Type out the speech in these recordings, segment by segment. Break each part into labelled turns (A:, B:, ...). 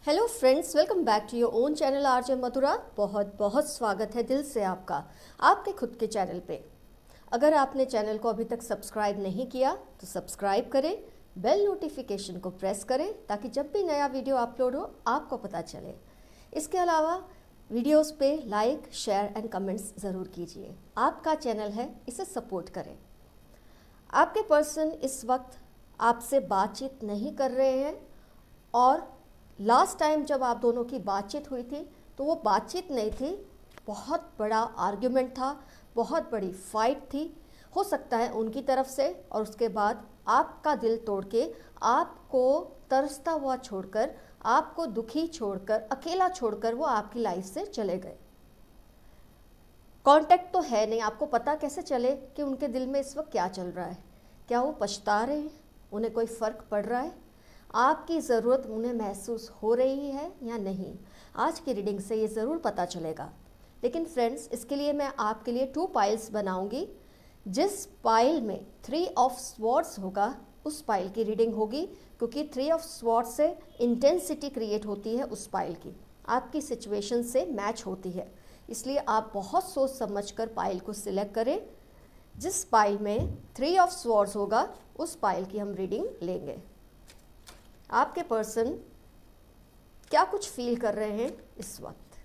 A: Hello friends, welcome back to your own channel RJ Madhura. बहुत बहुत स्वागत है दिल से आपका आपके खुद के चैनल पे। अगर आपने चैनल को अभी तक सब्सक्राइब नहीं किया तो सब्सक्राइब करें, बेल नोटिफिकेशन को प्रेस करें ताकि जब भी नया वीडियो अपलोड हो आपको पता चले। इसके अलावा वीडियोस पे लाइक, शेयर एंड कमेंट्स ज़रूर कीजिए। आपका चैनल है, इसे सपोर्ट करें। आपके पर्सन इस वक्त आपसे बातचीत नहीं कर रहे हैं और लास्ट टाइम जब आप दोनों की बातचीत हुई थी तो वो बातचीत नहीं थी, बहुत बड़ा आर्ग्यूमेंट था, बहुत बड़ी फाइट थी। हो सकता है उनकी तरफ से, और उसके बाद आपका दिल तोड़ के, आपको तरसता हुआ छोड़कर, आपको दुखी छोड़कर, अकेला छोड़कर वो आपकी लाइफ से चले गए। कांटेक्ट तो है नहीं, आपको पता कैसे चले कि उनके दिल में इस वक्त क्या चल रहा है? क्या वो पछता रहे हैं? उन्हें कोई फ़र्क पड़ रहा है? आपकी ज़रूरत उन्हें महसूस हो रही है या नहीं? आज की रीडिंग से ये ज़रूर पता चलेगा। लेकिन फ्रेंड्स, इसके लिए मैं आपके लिए 2 पाइल्स बनाऊंगी। जिस पाइल में 3 ऑफ स्वॉर्ड्स होगा उस पाइल की रीडिंग होगी, क्योंकि 3 ऑफ स्वॉर्ड्स से इंटेंसिटी क्रिएट होती है उस पाइल की, आपकी सिचुएशन से मैच होती है। इसलिए आप बहुत सोच समझ कर पाइल को सिलेक्ट करें। जिस पाइल में 3 ऑफ स्वॉर्ड्स होगा उस पाइल की हम रीडिंग लेंगे। आपके पर्सन क्या कुछ फील कर रहे हैं इस वक्त?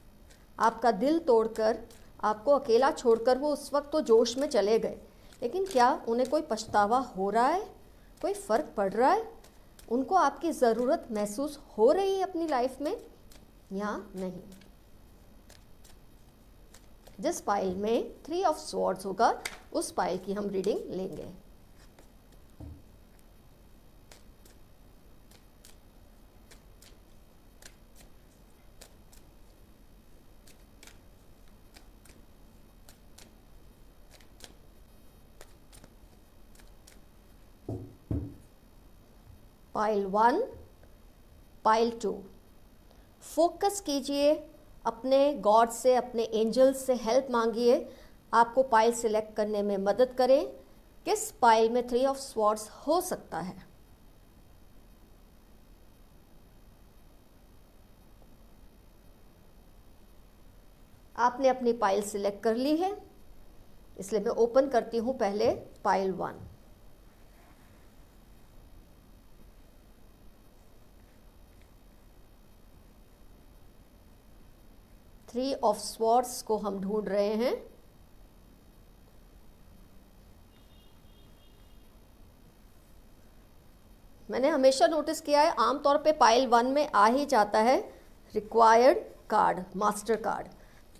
A: आपका दिल तोड़कर, आपको अकेला छोड़कर वो उस वक्त तो जोश में चले गए, लेकिन क्या उन्हें कोई पछतावा हो रहा है? कोई फ़र्क पड़ रहा है? उनको आपकी ज़रूरत महसूस हो रही है अपनी लाइफ में या नहीं? जिस पाइल में 3 ऑफ स्वॉर्ड्स होगा उस पाइल की हम रीडिंग लेंगे। Pile 1, pile 2। फोकस कीजिए, अपने गॉड से, अपने एंजल्स से हेल्प मांगिए, आपको पाइल सिलेक्ट करने में मदद करें। किस पाइल में 3 ऑफ स्वॉर्ड्स हो सकता है? आपने अपनी पाइल सिलेक्ट कर ली है, इसलिए मैं ओपन करती हूं पहले पाइल 1। थ्री ऑफ स्वॉर्ड्स को हम ढूंढ रहे हैं। मैंने हमेशा नोटिस किया है, आमतौर पे पाइल 1 में आ ही जाता है required card, master card.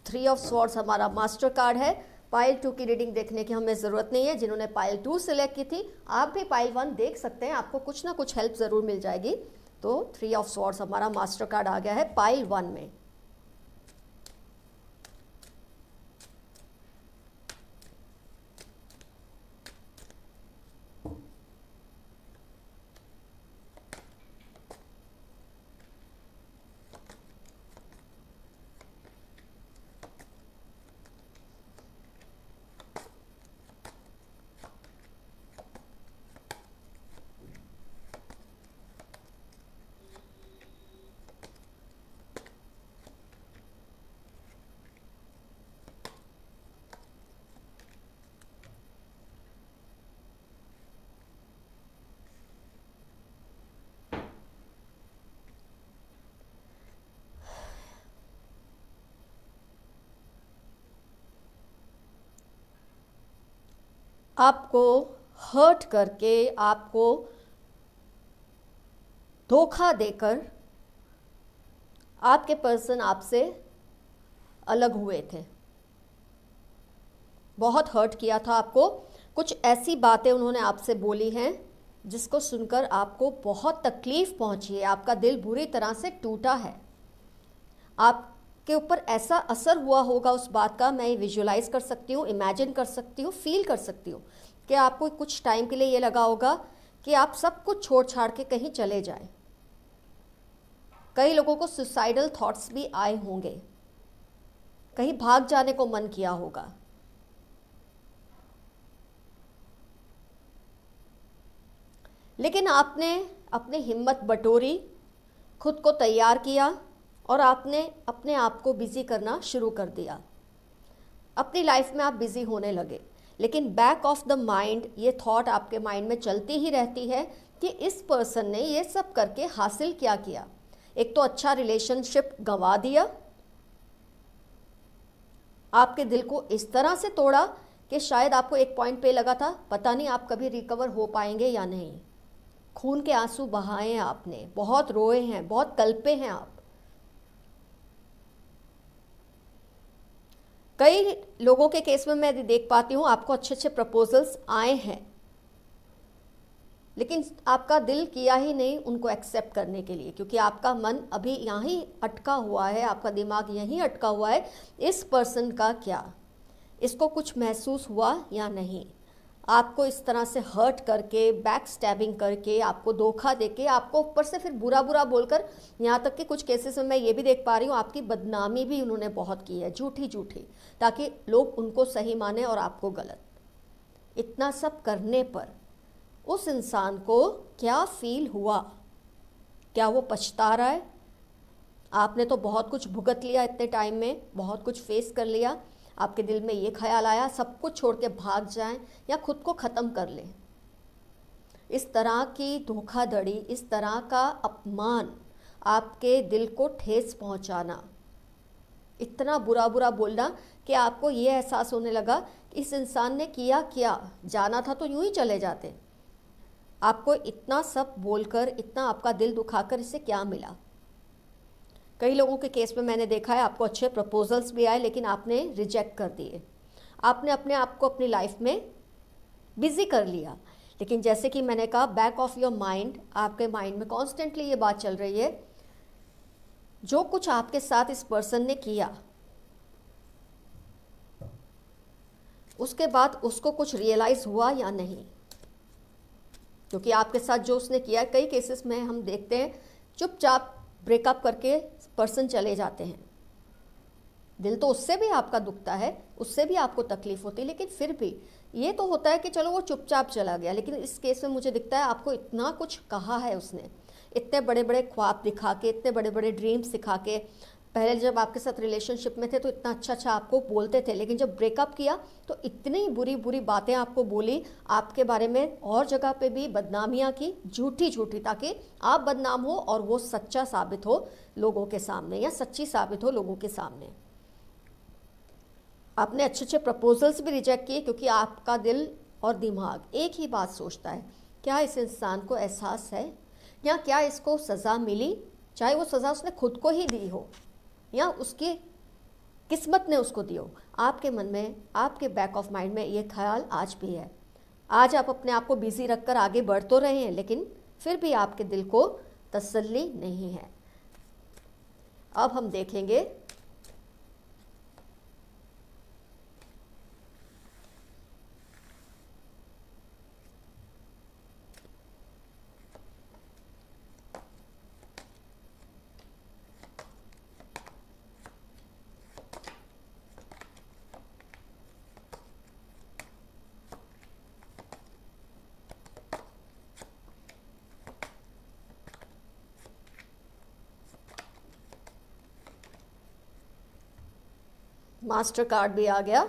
A: 3 of swords हमारा मास्टर कार्ड है। पाइल 2 की रीडिंग देखने की हमें ज़रूरत नहीं है। जिन्होंने पाइल 2 सिलेक्ट की थी, आप भी पाइल 1 देख सकते हैं, आपको कुछ ना कुछ हेल्प ज़रूर मिल जाएगी। तो 3 ऑफ स्वॉर्ड्स हमारा मास्टर कार्ड आ गया है पाइल 1 में। आपको हर्ट करके, आपको धोखा देकर आपके पर्सन आपसे अलग हुए थे। बहुत हर्ट किया था आपको। कुछ ऐसी बातें उन्होंने आपसे बोली हैं जिसको सुनकर आपको बहुत तकलीफ पहुंची है, आपका दिल बुरी तरह से टूटा है। आपके ऊपर ऐसा असर हुआ होगा उस बात का, मैं विजुलाइज कर सकती हूँ, इमेजिन कर सकती हूँ, फील कर सकती हूँ कि आपको कुछ टाइम के लिए ये लगा होगा कि आप सब कुछ छोड़ छाड़ के कहीं चले जाएं। कई लोगों को सुसाइडल थॉट्स भी आए होंगे, कहीं भाग जाने को मन किया होगा। लेकिन आपने अपनी हिम्मत बटोरी खुद को तैयार किया और आपने अपने आप को बिजी करना शुरू कर दिया। अपनी लाइफ में आप बिजी होने लगे, लेकिन बैक ऑफ द माइंड ये थॉट आपके माइंड में चलती ही रहती है कि इस पर्सन ने ये सब करके हासिल क्या किया। एक तो अच्छा रिलेशनशिप गंवा दिया, आपके दिल को इस तरह से तोड़ा कि शायद आपको एक पॉइंट पे लगा था पता नहीं आप कभी रिकवर हो पाएंगे या नहीं। खून के आंसू बहाए हैं आपने, बहुत रोए हैं, बहुत तड़पे हैं आप। कई लोगों के केस में मैं देख पाती हूँ आपको अच्छे अच्छे प्रपोजल्स आए हैं, लेकिन आपका दिल किया ही नहीं उनको एक्सेप्ट करने के लिए, क्योंकि आपका मन अभी यहाँ ही अटका हुआ है, आपका दिमाग यहीं अटका हुआ है। इस पर्सन का क्या, इसको कुछ महसूस हुआ या नहीं। आपको इस तरह से हर्ट करके, बैक स्टैबिंग करके, आपको धोखा देके, आपको ऊपर से फिर बुरा बुरा बोलकर, यहाँ तक कि कुछ केसेस में मैं ये भी देख पा रही हूँ आपकी बदनामी भी उन्होंने बहुत की है, झूठी झूठी, ताकि लोग उनको सही माने और आपको गलत। इतना सब करने पर उस इंसान को क्या फील हुआ? क्या वो पछता रहा है? आपने तो बहुत कुछ भुगत लिया इतने टाइम में, बहुत कुछ फेस कर लिया। आपके दिल में ये ख्याल आया सब कुछ छोड़ के भाग जाएं या खुद को ख़त्म कर लें। इस तरह की धोखाधड़ी, इस तरह का अपमान, आपके दिल को ठेस पहुंचाना, इतना बुरा बुरा बोलना कि आपको ये एहसास होने लगा कि इस इंसान ने किया क्या, जाना था तो यूं ही चले जाते। आपको इतना सब बोलकर, इतना आपका दिल दुखाकर इससे क्या मिला? कई लोगों के केस में मैंने देखा है आपको अच्छे प्रपोजल्स भी आए, लेकिन आपने रिजेक्ट कर दिए। आपने अपने आप को अपनी लाइफ में बिजी कर लिया, लेकिन जैसे कि मैंने कहा बैक ऑफ योर माइंड, आपके माइंड में कॉन्स्टेंटली ये बात चल रही है, जो कुछ आपके साथ इस पर्सन ने किया उसके बाद उसको कुछ रियलाइज हुआ या नहीं। क्योंकि आपके साथ जो उसने किया, कई केसेस में हम देखते हैं चुपचाप ब्रेकअप करके पर्सन चले जाते हैं। दिल तो उससे भी आपका दुखता है, उससे भी आपको तकलीफ होती है, लेकिन फिर भी ये तो होता है कि चलो वो चुपचाप चला गया। लेकिन इस केस में मुझे दिखता है आपको इतना कुछ कहा है उसने, इतने बड़े बड़े ख्वाब दिखा के, इतने बड़े बड़े ड्रीम्स दिखा के। पहले जब आपके साथ रिलेशनशिप में थे तो इतना अच्छा अच्छा आपको बोलते थे, लेकिन जब ब्रेकअप किया तो इतनी बुरी बुरी बातें आपको बोली, आपके बारे में और जगह पे भी बदनामियाँ की, झूठी झूठी, ताकि आप बदनाम हो और वो सच्चा साबित हो लोगों के सामने, या सच्ची साबित हो लोगों के सामने। आपने अच्छे अच्छे प्रपोजल्स भी रिजेक्ट किए, क्योंकि आपका दिल और दिमाग एक ही बात सोचता है, क्या इस इंसान को एहसास है, या क्या इसको सज़ा मिली, चाहे वो सज़ा उसने खुद को ही दी हो या उसकी किस्मत ने उसको दी हो। आपके मन में, आपके बैक ऑफ माइंड में ये ख्याल आज भी है। आज आप अपने आप को बिजी रखकर आगे बढ़ तो रहे हैं, लेकिन फिर भी आपके दिल को तसल्ली नहीं है। अब हम देखेंगे मास्टर कार्ड भी आ गया।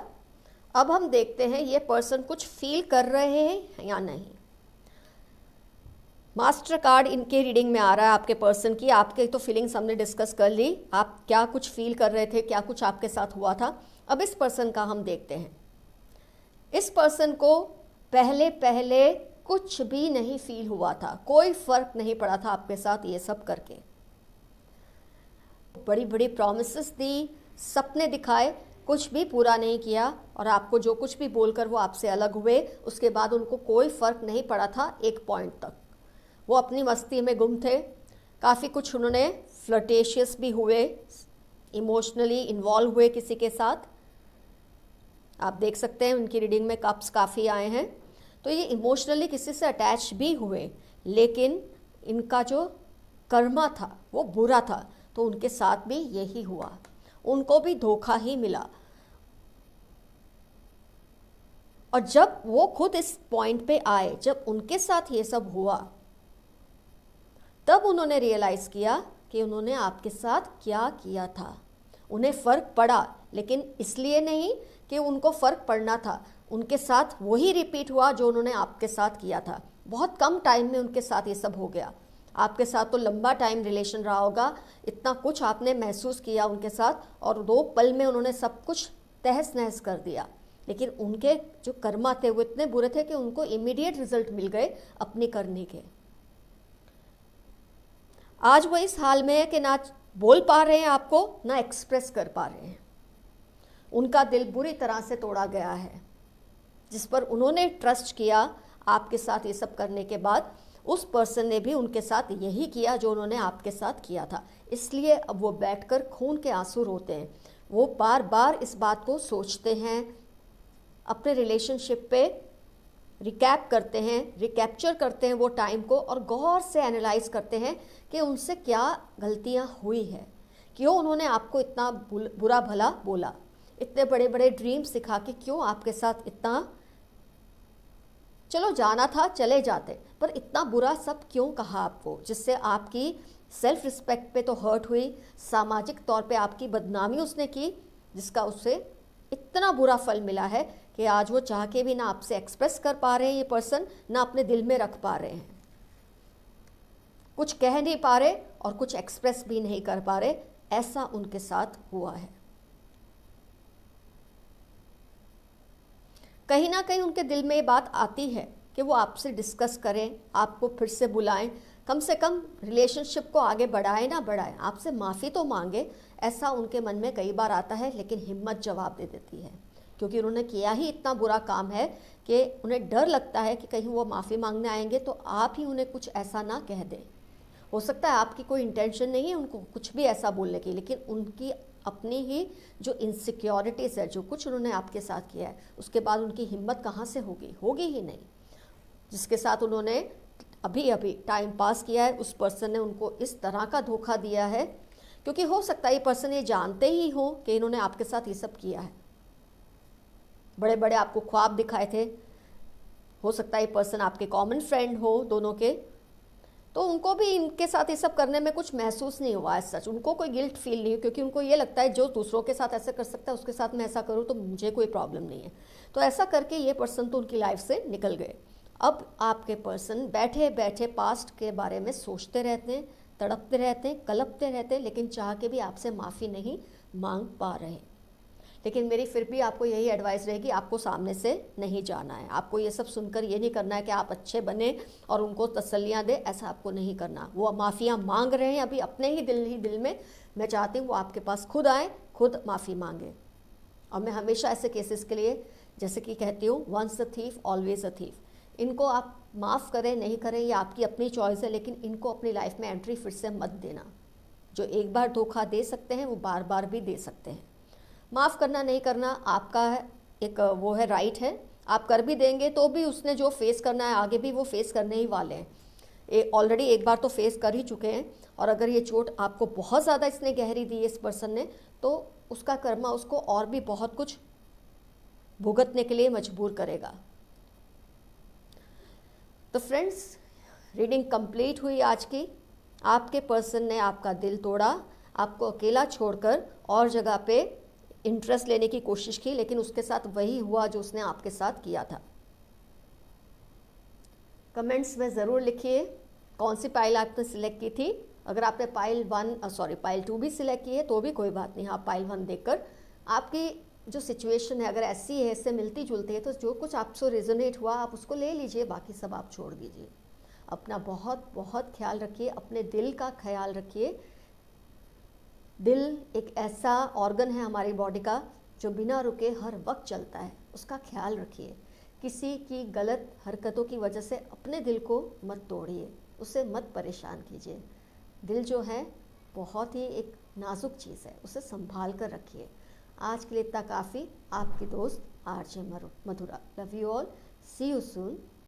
A: अब हम देखते हैं ये पर्सन कुछ फील कर रहे हैं या नहीं। मास्टर कार्ड इनके रीडिंग में आ रहा है आपके पर्सन की। आपके तो फीलिंग्स हमने डिस्कस कर ली, आप क्या कुछ फील कर रहे थे, क्या कुछ आपके साथ हुआ था। अब इस पर्सन का हम देखते हैं। इस पर्सन को पहले पहले कुछ भी नहीं फील हुआ था, कोई फर्क नहीं पड़ा था आपके साथ ये सब करके। बड़ी बड़ी प्रॉमिसेस दी, सपने दिखाए, कुछ भी पूरा नहीं किया, और आपको जो कुछ भी बोलकर वो आपसे अलग हुए, उसके बाद उनको कोई फ़र्क नहीं पड़ा था एक पॉइंट तक। वो अपनी मस्ती में गुम थे। काफ़ी कुछ उन्होंने फ्लर्टेशियस भी हुए, इमोशनली इन्वॉल्व हुए किसी के साथ। आप देख सकते हैं उनकी रीडिंग में कप्स काफ़ी आए हैं, तो ये इमोशनली किसी से अटैच भी हुए, लेकिन इनका जो कर्मा था वो बुरा था, तो उनके साथ भी यही हुआ, उनको भी धोखा ही मिला। और जब वो खुद इस पॉइंट पे आए, जब उनके साथ ये सब हुआ, तब उन्होंने रियलाइज़ किया कि उन्होंने आपके साथ क्या किया था। उन्हें फ़र्क पड़ा, लेकिन इसलिए नहीं कि उनको फ़र्क पड़ना था, उनके साथ वही रिपीट हुआ जो उन्होंने आपके साथ किया था। बहुत कम टाइम में उनके साथ ये सब हो गया। आपके साथ तो लंबा टाइम रिलेशन रहा होगा, इतना कुछ आपने महसूस किया उनके साथ, और 2 पल में उन्होंने सब कुछ तहस नहस कर दिया। लेकिन उनके जो कर्मा थे वो इतने बुरे थे कि उनको इमीडिएट रिजल्ट मिल गए अपनी करनी के। आज वो इस हाल में है कि ना बोल पा रहे हैं आपको, ना एक्सप्रेस कर पा रहे हैं। उनका दिल बुरी तरह से तोड़ा गया है। जिस पर उन्होंने ट्रस्ट किया आपके साथ ये सब करने के बाद, उस पर्सन ने भी उनके साथ यही किया जो उन्होंने आपके साथ किया था। इसलिए अब वो बैठकर खून के आंसू रोते हैं। वो बार बार इस बात को सोचते हैं, अपने रिलेशनशिप पे रिकैप करते हैं, रिकैप्चर करते हैं वो टाइम को, और गौर से एनालाइज करते हैं कि उनसे क्या गलतियां हुई है, क्यों उन्होंने आपको इतना बुरा भला बोला, इतने बड़े बड़े ड्रीम सिखा के क्यों आपके साथ इतना, चलो जाना था चले जाते, पर इतना बुरा सब क्यों कहा आपको, जिससे आपकी सेल्फ रिस्पेक्ट पे तो हर्ट हुई, सामाजिक तौर पे आपकी बदनामी उसने की, जिसका उससे इतना बुरा फल मिला है कि आज वो चाह के भी ना आपसे एक्सप्रेस कर पा रहे हैं ये पर्सन, ना अपने दिल में रख पा रहे हैं, कुछ कह नहीं पा रहे और कुछ एक्सप्रेस भी नहीं कर पा रहे। ऐसा उनके साथ हुआ है। कहीं ना कहीं उनके दिल में ये बात आती है कि वो आपसे डिस्कस करें, आपको फिर से बुलाएं, कम से कम रिलेशनशिप को आगे बढ़ाएं ना बढ़ाएं, आपसे माफ़ी तो मांगे, ऐसा उनके मन में कई बार आता है। लेकिन हिम्मत जवाब दे देती है, क्योंकि उन्होंने किया ही इतना बुरा काम है कि उन्हें डर लगता है कि कहीं वो माफ़ी मांगने आएंगे तो आप ही उन्हें कुछ ऐसा ना कह दें। हो सकता है आपकी कोई इंटेंशन नहीं है उनको कुछ भी ऐसा बोलने की, लेकिन उनकी अपनी ही जो इनसिक्योरिटीज़ है, जो कुछ उन्होंने आपके साथ किया है, उसके बाद उनकी हिम्मत कहाँ से होगी, होगी ही नहीं। जिसके साथ उन्होंने अभी अभी टाइम पास किया है, उस पर्सन ने उनको इस तरह का धोखा दिया है, क्योंकि हो सकता है ये पर्सन ये जानते ही हो कि इन्होंने आपके साथ ये सब किया है। बड़े बड़े आपको ख्वाब दिखाए थे, हो सकता है ये पर्सन आपके कॉमन फ्रेंड हो दोनों के, तो उनको भी इनके साथ ये सब करने में कुछ महसूस नहीं हुआ है सच, उनको कोई गिल्ट फील नहीं, क्योंकि उनको ये लगता है जो दूसरों के साथ ऐसे कर सकता है उसके साथ मैं ऐसा करूँ तो मुझे कोई प्रॉब्लम नहीं है। तो ऐसा करके ये पर्सन तो उनकी लाइफ से निकल गए। अब आपके पर्सन बैठे बैठे पास्ट के बारे में सोचते रहते हैं, तड़पते रहते हैं, कलपते रहते हैं, लेकिन चाह के भी आपसे माफ़ी नहीं मांग पा रहे। लेकिन मेरी फिर भी आपको यही एडवाइस रहेगी, आपको सामने से नहीं जाना है। आपको ये सब सुनकर ये नहीं करना है कि आप अच्छे बने और उनको तसल्लियाँ दे, ऐसा आपको नहीं करना। वो माफ़ियाँ मांग रहे हैं अभी अपने ही दिल में, मैं चाहती हूँ वो आपके पास खुद आए, खुद माफ़ी मांगे। और मैं हमेशा ऐसे केसेस के लिए जैसे कि कहती हूँ, once a thief always a thief. इनको आप माफ़ करें नहीं करें ये आपकी अपनी चॉइस है, लेकिन इनको अपनी लाइफ में एंट्री फिर से मत देना। जो एक बार धोखा दे सकते हैं वो बार बार भी दे सकते हैं। माफ़ करना नहीं करना आपका एक वो है, राइट है। आप कर भी देंगे तो भी उसने जो फेस करना है आगे भी वो फेस करने ही वाले हैं। ऑलरेडी एक बार तो फेस कर ही चुके हैं, और अगर ये चोट आपको बहुत ज़्यादा इसने गहरी दी है इस पर्सन ने, तो उसका कर्मा उसको और भी बहुत कुछ भुगतने के लिए मजबूर करेगा। तो फ्रेंड्स, रीडिंग कंप्लीट हुई आज की। आपके पर्सन ने आपका दिल तोड़ा, आपको अकेला छोड़कर और जगह पे इंटरेस्ट लेने की कोशिश की, लेकिन उसके साथ वही हुआ जो उसने आपके साथ किया था। कमेंट्स में ज़रूर लिखिए कौन सी पाइल आपने सिलेक्ट की थी। अगर आपने पाइल 2 भी सिलेक्ट की है तो भी कोई बात नहीं, आप पाइल 1 देखकर आपकी जो सिचुएशन है अगर ऐसी है, इससे मिलती जुलती है, तो जो कुछ आपसे रेजोनेट हुआ आप उसको ले लीजिए, बाकी सब आप छोड़ दीजिए। अपना बहुत बहुत ख्याल रखिए, अपने दिल का ख्याल रखिए। दिल एक ऐसा ऑर्गन है हमारी बॉडी का जो बिना रुके हर वक्त चलता है, उसका ख्याल रखिए। किसी की गलत हरकतों की वजह से अपने दिल को मत तोड़िए, उसे मत परेशान कीजिए। दिल जो है बहुत ही एक नाजुक चीज़ है, उसे संभाल कर रखिए। आज के लिए इतना काफ़ी। आपकी दोस्त RJ Madhura. Love you all, see you soon.